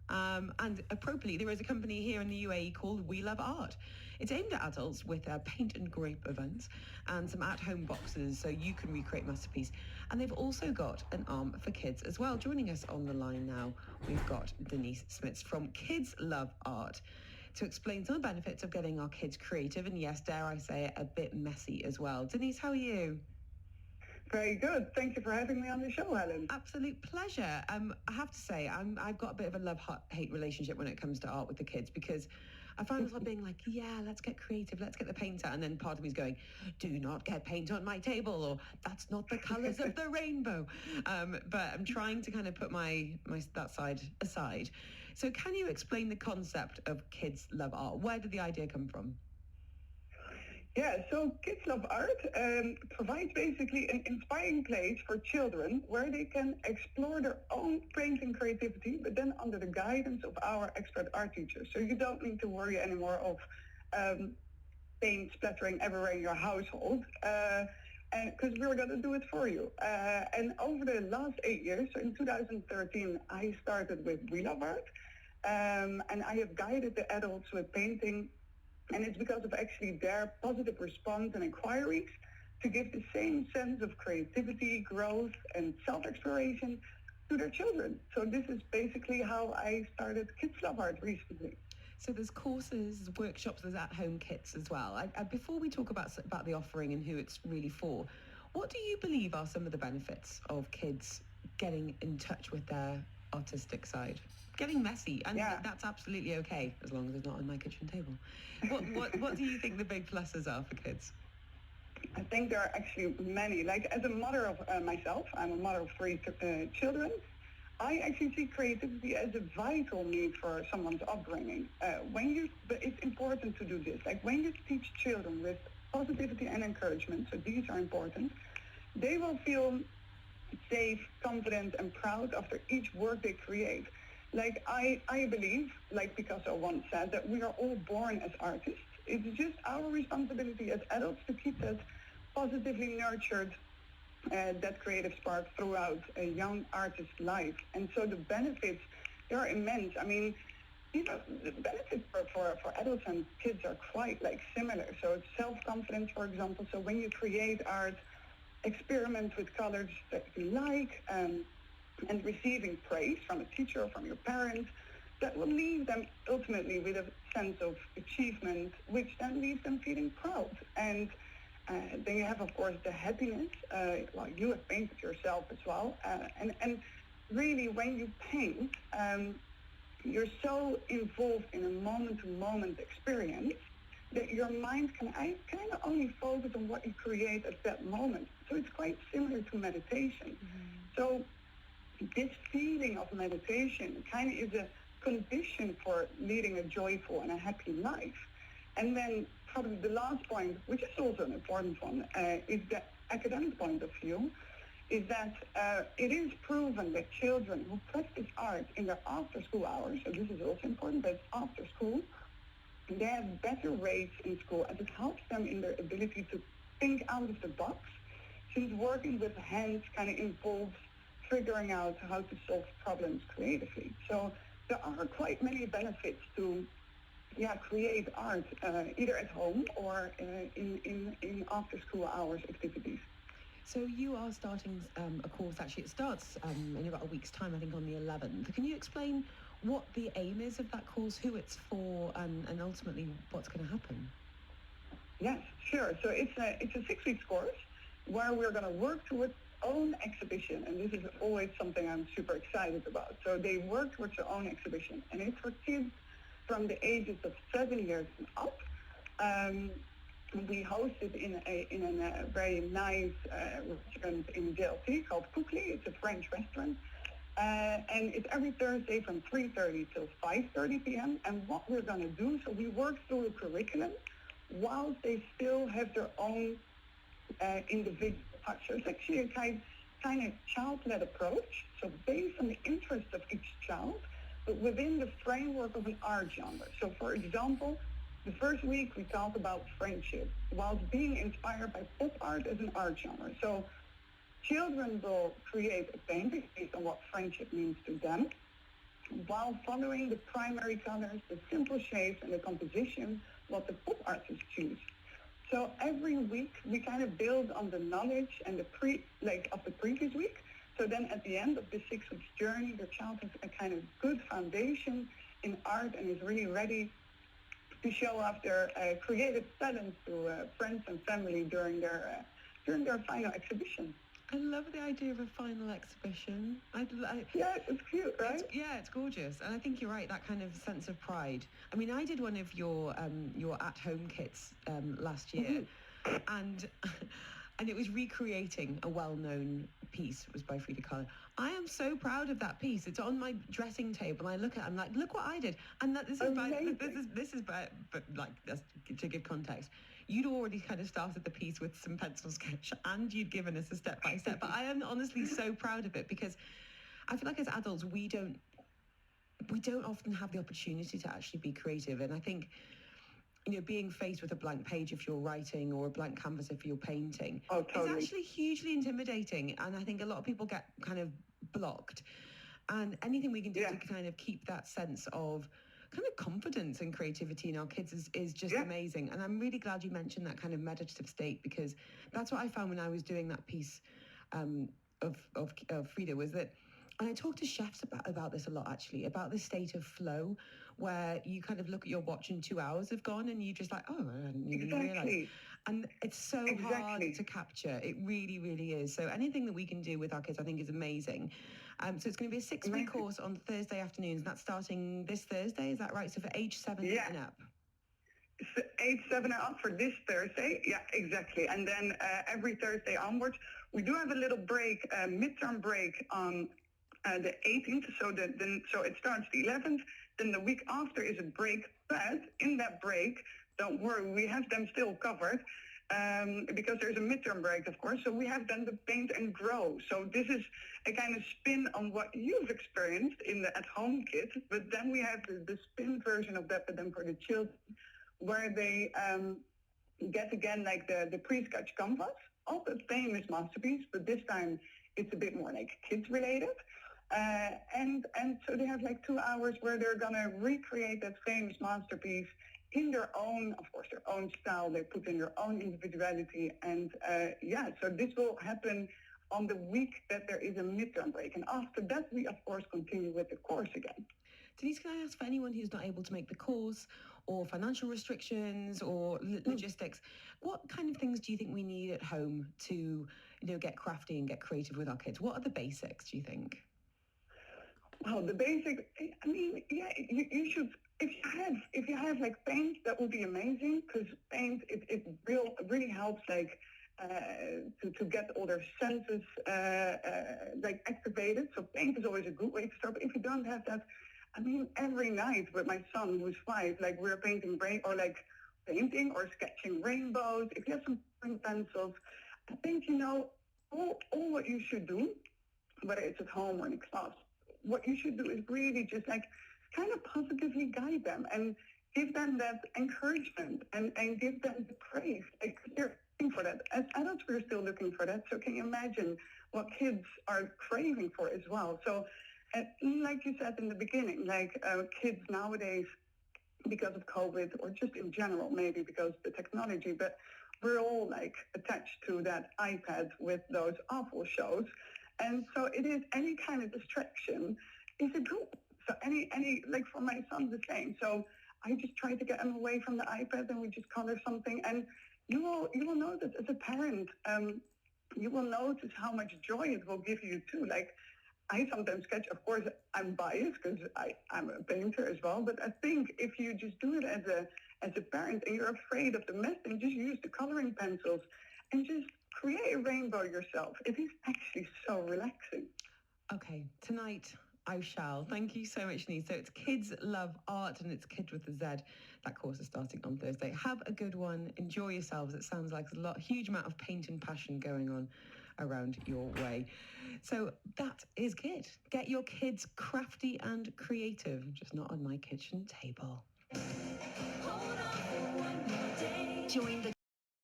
And appropriately, there is a company here in the UAE called We Love Art. It's aimed at adults with paint and grape events and some at-home boxes so you can recreate masterpiece. And they've also got an arm for kids as well. Joining us on the line now, we've got Denise Smits from Kidz Love Art to explain some of the benefits of getting our kids creative and, yes, dare I say it, a bit messy as well. Denise, how are you? Very good. Thank you for having me on the show, Helen. Absolute pleasure. I have to say, I've got a bit of a love-hate relationship when it comes to art with the kids, because I find myself being like, yeah, let's get creative, let's get the paint out. And then part of me is going, do not get paint on my table, or that's not the colours of the rainbow. But I'm trying to kind of put my that side aside. So can you explain the concept of Kidz Love Art? Where did the idea come from? Yeah, so Kidz Love Art provides basically an inspiring place for children where they can explore their own painting creativity, but then under the guidance of our expert art teachers. So you don't need to worry anymore of paint splattering everywhere in your household, and because we're going to do it for you. And over the last 8 years, so in 2013, I started with We Love Art, and I have guided the adults with painting. And it's because of actually their positive response and inquiries to give the same sense of creativity, growth, and self-exploration to their children. So this is basically how I started Kidz Love Art recently. So there's courses, workshops, there's at-home kits as well. Before we talk about the offering and who it's really for, what do you believe are some of the benefits of kids getting in touch with their artistic side? Getting messy, and that's absolutely okay as long as it's not on my kitchen table. What do you think the big pluses are for kids? I think there are actually many. Like, as a mother of myself, I'm a mother of 3 children. I actually see creativity as a vital need for someone's upbringing. But it's important to do this. Like, when you teach children with positivity and encouragement, so these are important, they will feel safe, confident, and proud after each work they create. Like, I believe, like Picasso once said, that we are all born as artists. It's just our responsibility as adults to keep that positively nurtured, that creative spark throughout a young artist's life. And so the benefits, they are immense. I mean, the benefits for adults and kids are quite similar. So it's self-confidence, for example. So when you create art, experiment with colors that you like, and receiving praise from a teacher or from your parents, that will leave them ultimately with a sense of achievement, which then leaves them feeling proud. And then you have, of course, the happiness. You have painted yourself as well. And really, when you paint, you're so involved in a moment-to-moment experience that your mind can kind of only focus on what you create at that moment. So it's quite similar to meditation. Mm-hmm. So this feeling of meditation kind of is a condition for leading a joyful and a happy life. And then probably the last point, which is also an important one, is the academic point of view, is that it is proven that children who practice art in their after-school hours, so this is also important, but after school, they have better rates in school, as it helps them in their ability to think out of the box, since working with hands kind of involves figuring out how to solve problems creatively. So there are quite many benefits to create art, either at home or in after-school hours activities. So you are starting a course, actually. It starts in about a week's time, I think, on the 11th. Can you explain what the aim is of that course, who it's for, and ultimately what's going to happen? Yes, sure. So it's a 6-week course where we're going to work towards own exhibition, and this is always something I'm super excited about. So they work towards their own exhibition, and it's for kids from the ages of 7 years and up. We host it in a very nice restaurant in JLT called Cookly. It's a French restaurant. And it's every Thursday from 3:30 till 5:30 p.m. And what we're going to do, so we work through a curriculum whilst they still have their own individual touch. So it's actually a kind of child-led approach. So based on the interest of each child, but within the framework of an art genre. So for example, the first week we talked about friendship, whilst being inspired by pop art as an art genre. So children will create a painting based on what friendship means to them. while following the primary colors, the simple shapes, and the composition what the pop artists choose. So every week we kind of build on the knowledge and of the previous week. So then at the end of the 6 weeks journey, the child has a kind of good foundation in art and is really ready to show off their creative talents to friends and family during their final exhibition. I love the idea of a final exhibition. Yeah, it's cute, right? It's gorgeous. And I think you're right, that kind of sense of pride. I mean, I did one of your at-home kits last year, and and it was recreating a well-known piece. It was by Frida Kahlo. I am so proud of that piece. It's on my dressing table, and I look at it, I'm like, look what I did. And that this is by, but like, to give context, you'd already kind of started the piece with some pencil sketch, and you'd given us a step-by-step. But I am honestly so proud of it, because I feel like as adults, we don't often have the opportunity to actually be creative. And I think, being faced with a blank page if you're writing, or a blank canvas if you're painting, totally. It's actually hugely intimidating. And I think a lot of people get kind of blocked. And anything we can do to kind of keep that sense of kind of confidence and creativity in our kids is just amazing. And I'm really glad you mentioned that kind of meditative state, because that's what I found when I was doing that piece of Frida, was that, and I talk to chefs about this a lot, actually, about the state of flow, where you kind of look at your watch and 2 hours have gone and you just like, oh, I didn't even realize. And it's so hard to capture. It really, really is. So anything that we can do with our kids, I think, is amazing. So it's going to be a 6-week course on Thursday afternoons. And that's starting this Thursday, is that right? So for age 7 and up. So age 7 and up for this Thursday. Yeah, exactly. And then every Thursday onwards, we do have a little break, midterm break on the 18th. So it starts the 11th. Then the week after is a break. But in that break, don't worry, we have them still covered. Because there's a midterm break, of course. So we have done the paint and grow. So this is a kind of spin on what you've experienced in the at-home kit, but then we have the spin version of that, but then for the children, where they get again like the pre-sketch canvas of the famous masterpiece, but this time it's a bit more like kids related. And so they have like 2 hours where they're gonna recreate that famous masterpiece in their own, of course, their own style. They put in their own individuality. And so this will happen on the week that there is a midterm break. And after that, we, of course, continue with the course again. Denise, can I ask, for anyone who's not able to make the course, or financial restrictions, or logistics, what kind of things do you think we need at home to, get crafty and get creative with our kids? What are the basics, do you think? Well, the basic, I mean, you should, if you have like paint, that would be amazing, because paint, it really helps like to get all their senses like activated. So paint is always a good way to start. But if you don't have that, I mean, every night with my son who's 5, like we're painting painting or sketching rainbows. If you have some pencils, I think all what you should do, whether it's at home or in class, what you should do is really just like kind of positively guide them and give them that encouragement and give them the praise. Like, they're looking for that. As adults, we're still looking for that. So can you imagine what kids are craving for as well? So like you said in the beginning, like kids nowadays, because of COVID or just in general, maybe because of the technology, but we're all like attached to that iPad with those awful shows. And so it is, any kind of distraction is a good. So any like for my son the same. So I just try to get him away from the iPad and we just color something. And you will notice as a parent, you will notice how much joy it will give you too. Like I sometimes sketch, of course I'm biased because I'm a painter as well, but I think if you just do it as a parent and you're afraid of the mess, then just use the coloring pencils and just create a rainbow yourself. It is actually so relaxing. Okay, tonight I shall. Thank you so much, Denise. So it's Kidz Love Art, and it's Kid with a Z. That course is starting on Thursday. Have a good one. Enjoy yourselves. It sounds like there's a huge amount of paint and passion going on around your way. So that is Kid. Get your kids crafty and creative, just not on my kitchen table. Join the